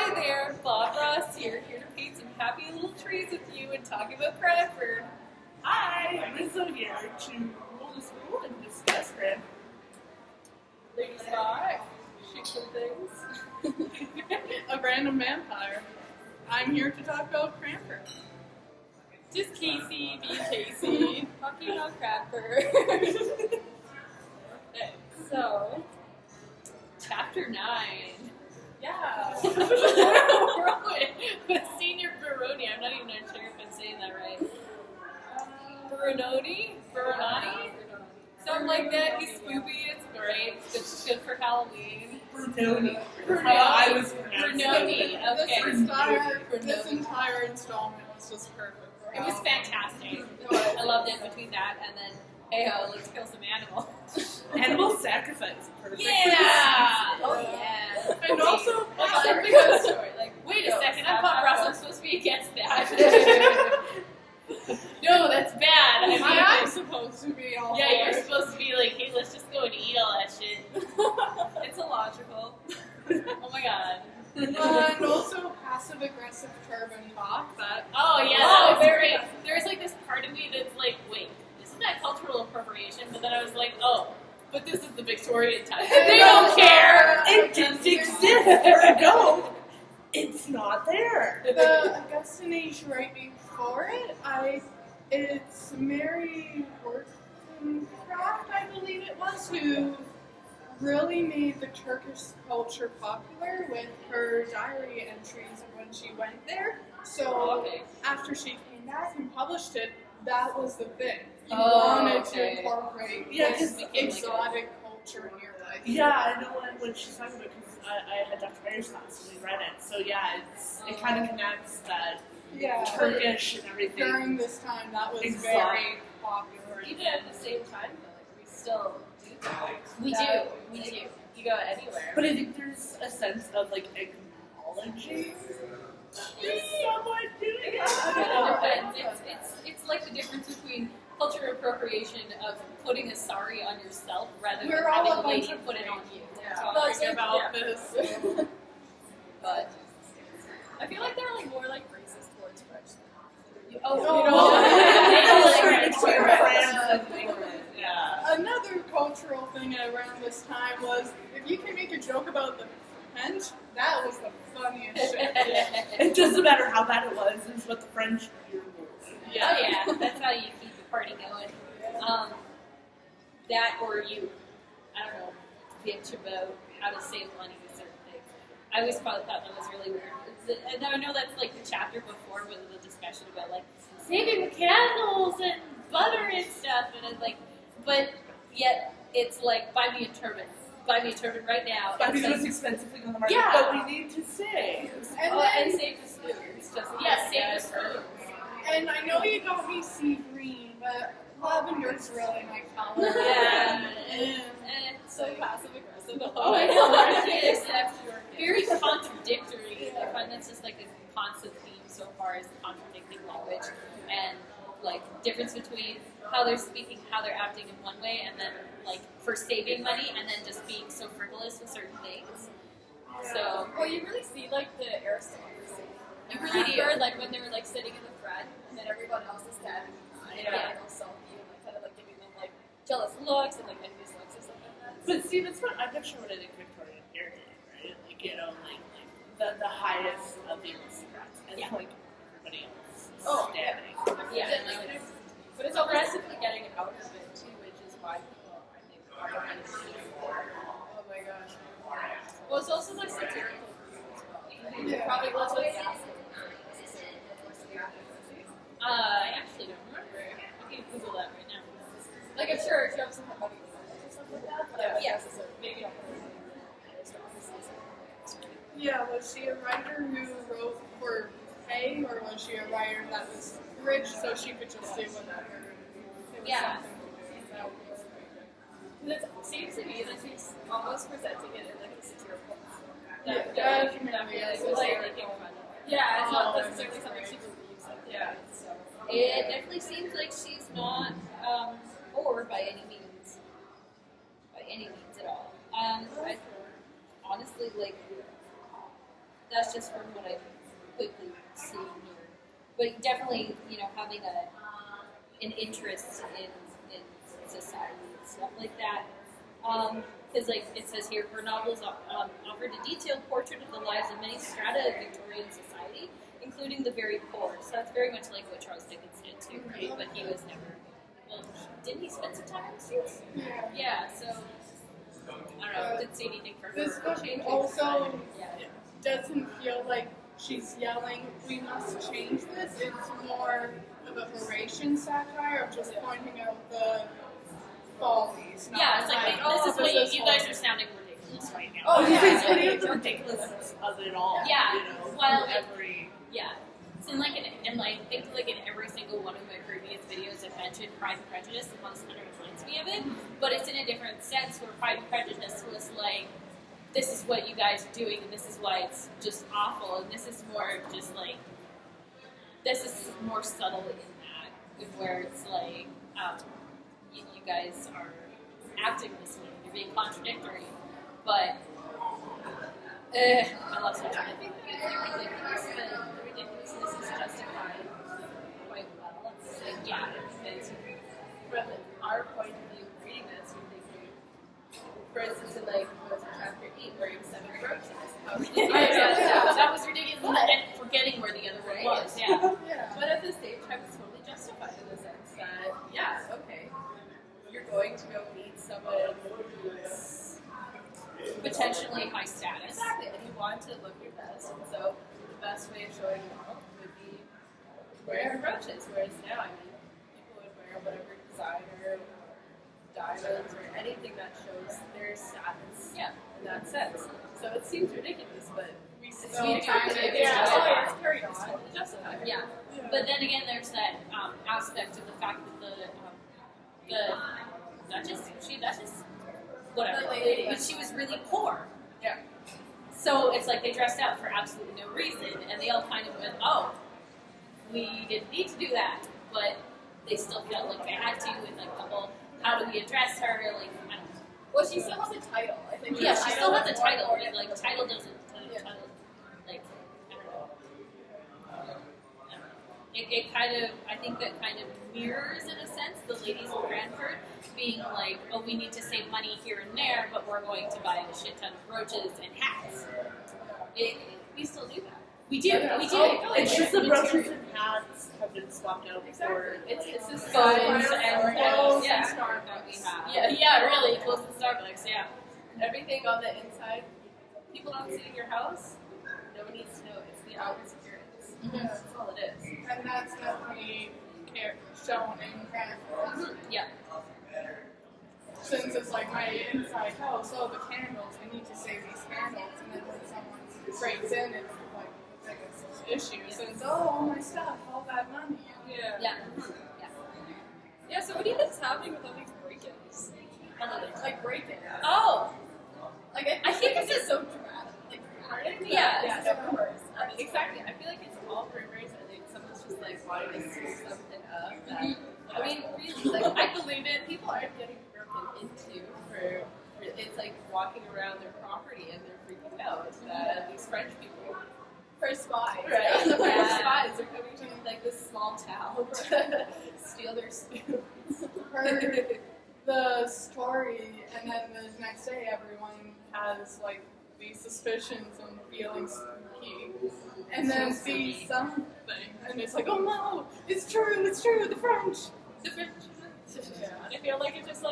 Hi there, Bob Ross here to paint some happy little trees with you and talk about Cranford. Hi, Rizzo here to rule the school and discuss Cranford. Lady Spot, shoot some things. A random vampire. I'm here to talk about Cranford. Just Casey, being Casey, talking about Cranford. Okay, so, Chapter 9. Yeah. With Senior Baroni. I'm not even sure if I'm saying that right. Barononi? Something like that. He's spoopy. It's great. It's good for Halloween. Brunoni. That's how I was pronouncing Brunoni. Okay. This entire installment was just perfect. It was fantastic. I loved it between that and then, hey-ho, let's kill some animals. Animal sacrifice. Perfect. Yeah! Oh, yeah. And also, Like something of the story. Like, wait a second, I'm Pop Ross, I'm supposed to be against that. No, that's bad. I'm supposed to be all yeah, you're for it. supposed to be like, hey, let's just go and eat all that shit. It's illogical. Oh my god. And also passive-aggressive turban talk. Oh yeah, that was great. There's like this part of me that's like, wait, isn't that cultural appropriation? But then I was like, oh, but this is the Victorian time. They don't care. It didn't exist. There we go. It's not there. The Augustan age right before it, it's Mary Wollstonecraft, I believe it was, who really made the Turkish culture popular with her diary entries of when she went there. So after she came back and published it, that was the thing. You wanted to incorporate this exotic culture in your life. Yeah, I know when she's talking about it because I had Dr. Myers class and we read it. So yeah, it kind of connects that Turkish and everything. During this time, that was Exotic. very popular. Even at the same time, though, like, we still do that. We do. You go anywhere. But I think there's a sense of like acknowledging someone doing It depends. It's like the difference between culture appropriation of putting a sari on yourself rather than We're all having a a lady bunch of put it on you. Talking about this. But I feel like they're like more like racist towards French. Another cultural thing around this time was if you can make a joke about the French, that was the funniest shit. It doesn't matter how bad it was, it's what the French do. Yeah. Oh yeah, that's how you keep the party going. That or you, I don't know, bitch about how to save money with certain things. I always thought that was really weird. And I know that's like the chapter before with the discussion about like saving the candles and butter and stuff, and it's like, but yet it's like buy me a turban right now. Buy me the It's most expensive thing on the market, Yeah. but we need to save. and save the spoons. Save the spoons. And I know you got me sea green, but lavender's really my color. Yeah. And so passive aggressive. Oh, I know. Except very contradictory. I find that's just like a constant theme so far is contradicting language and like difference between how they're speaking, how they're acting in one way, and then like for saving money, and then just being so frivolous with certain things. So Well, you really see like the aristocracy. you really do. After, like when they were like sitting in the front, and then everyone else is standing behind, and like all salty and like kind of like giving them like jealous looks and like envious looks or something like that. But see, that's what I'm not sure what I think Victorian period, right? Like, you know, like the highest of the aristocrats, and like everybody else standing. But it's aggressively getting out of it too, which is why people I think are behind the scenes. Oh my gosh. Well, it's also like satirical view as well. Yeah. Probably less like acid. I actually don't remember. I can Google that right now. Like I'm sure if you have some money or something like that, but I guess it's maybe not. Yeah, was she a writer who wrote for pay, or was she a writer that was rich so she could just do whatever? It was Yeah. It seems to me that she's almost presenting it in like a satirical manner. Yeah, definitely. It's Yes. like making fun of it. Yeah, it's not necessarily something she believes in. Yeah. So. It definitely seems like she's not bored by any means. By any means at all. I honestly, like, that's just from what I quickly see here. But definitely, having an interest in society and stuff like that. Because, like it says here, her novels offered a detailed portrait of the lives of many strata of Victorian society, including the very poor. So that's very much like what Charles Dickens did too, right? But he was never. Well, didn't he spend some time in the streets? Yeah. So I don't know. Didn't see anything for her. This book changing. also Yeah. doesn't feel like she's yelling, "We must change this." It's more of a Horatian satire of just pointing out the follies. not Yeah, it's like, oh, this is what is you guys horrible. are sounding ridiculous right now. Oh, yeah, yeah. it's the ridiculousness of it all. Yeah. You know, Well, from every. Yeah. So I think in every single one of my previous videos I've mentioned Pride and Prejudice, the most kind of reminds me of it, but it's in a different sense where Pride and Prejudice was like, this is what you guys are doing and this is why it's just awful, and this is more just like, this is more subtle in that, where it's like, you guys are acting this way, you're being contradictory, but I love such I think it's ridiculous, but the ridiculousness is justified quite well. It's like, yeah. because from our point of view, reading this, you're thinking, for instance, in like what was it, chapter 8, wearing 7 brooches. How ridiculous. That was ridiculous, and forgetting where the other one was, yeah. Yeah. But at the same time, it's totally justified in the sense that, yeah, okay, you're going to go meet someone who's Potentially high status. exactly, and you want to look your best, and so the best way of showing off would be wearing brooches. Whereas now, I mean, people would wear whatever designer, diamonds, or anything that shows their status. Yeah. In that sense, so it seems ridiculous, but We it's still being kind of it's yeah. justified. It's carried on. It's totally justified. Yeah. But then again, there's that aspect of the fact that the Duchess, whatever, The lady. but she was really poor. Yeah. So it's like they dressed out for absolutely no reason, and they all kind of went, oh, we didn't need to do that, but they still felt like they had to, with like the whole, how do we address her, like, I don't know. Well, she still has a title. I think. Yeah, she still has the is more title, but important. like, title doesn't, Yeah. title, like, I don't know. It kind of, I think that kind of mirrors, in a sense, the ladies of Cranford being like, oh, we need to save money here and there, but we're going to buy a shit ton of brooches and hats. We still do that. We do, we do. Oh, it's just the material. brooches and hats have been swapped out before. Exactly. It's this Phones satire and of clothes yeah. and Starbucks that we have. Yeah. Really, close to Starbucks, yeah. Everything on the inside, people don't see in your house. No one needs to know. It's the outward appearance. That's all it is. And that's definitely shown in Cranford. Yeah. Since it's like my inside house, oh, the candles, I need to save these candles. And then when someone breaks in, it's like the biggest issue. Since, oh, all my stuff, all that money. Yeah. Yeah. Yeah. So what do you think is happening with all these break-ins? Like break-ins. Oh! Like I think this this is so dramatic. Like dramatic. Yeah. It's the worst. Exactly. I feel like it's all rumors. I think someone's just like wanting to see something up. That, I mean, really, like I believe it. People aren't getting broken into for. It's like walking around their property and they're freaking out that these French people. For spies, right? The French Yeah. spies are coming to like this small town to steal their spoons. Heard the story, and then the next day everyone has like these suspicions and feeling spooky. And then see something, and it's like, oh no, it's true, the French. The French. I feel like it's just like